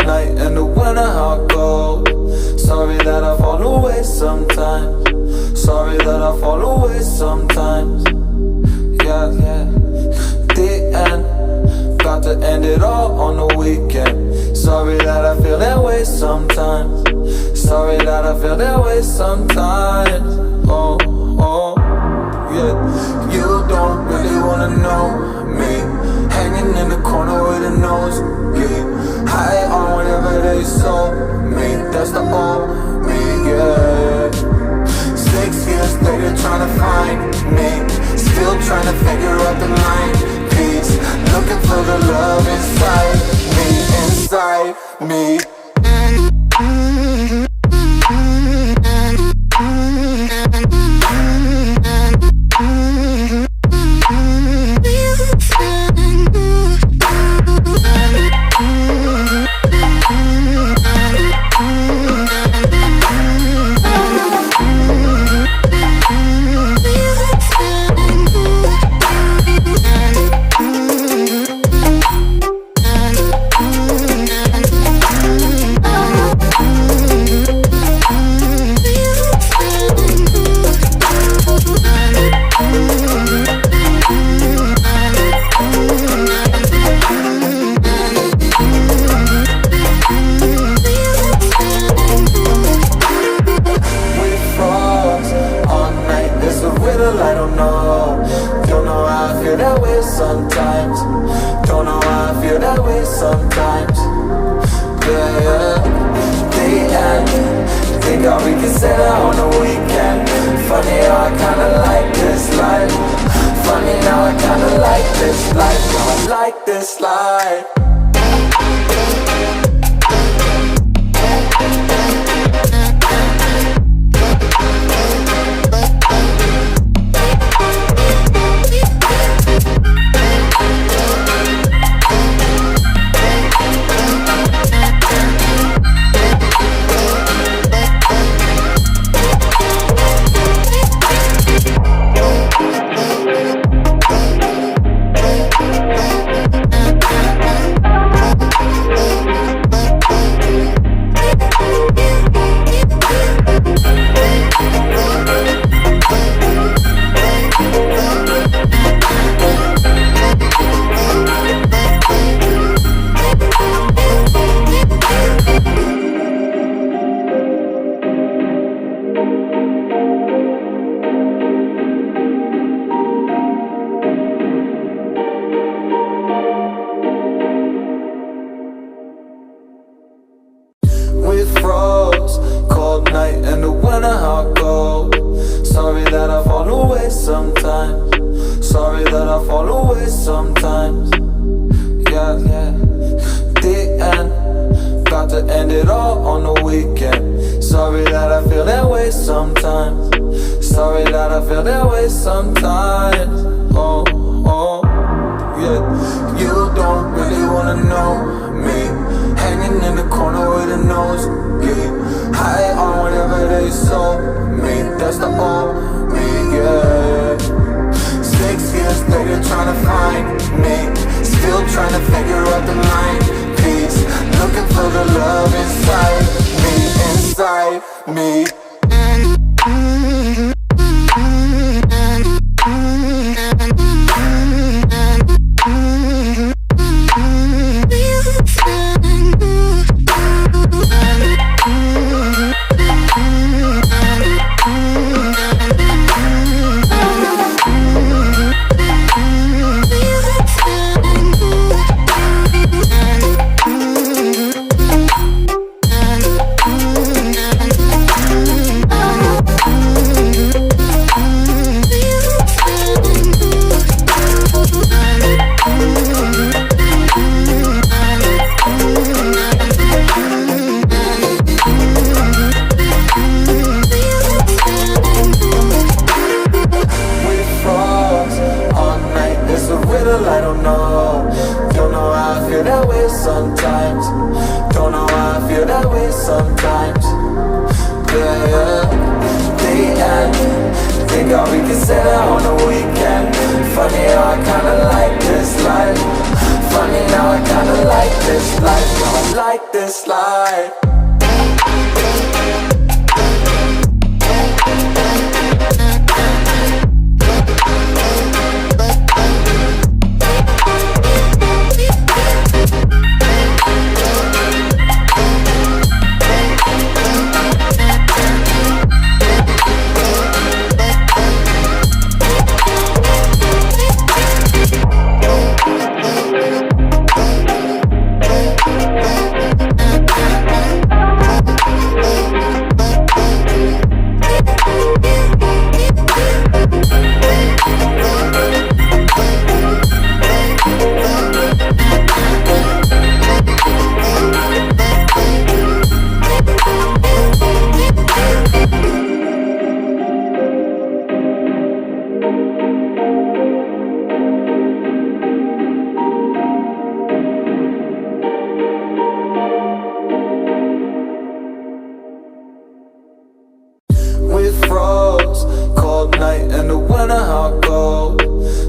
cold night in the winter, how it goes. Sorry that I fall away sometimes. Sorry that I fall away sometimes. Yeah, yeah. The end, got to end it all on the weekend. Sorry that I feel that way sometimes. Sorry that I feel that way sometimes. Oh, oh, yeah. You don't really wanna know me, hanging in the corner with a nosebleed, high on whatever they sold me. That's the old me, yeah. 6 years later trying to find me, still trying to figure out the mind piece, looking for the love inside me. Think all we can set out on the weekend. Funny how I kinda like this life. money, now I kinda like this life. Now I like this life. We froze, cold night in the winter, how cold.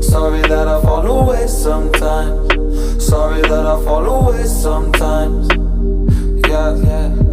Sorry that I fall away sometimes. Sorry that I fall away sometimes. Yeah, yeah.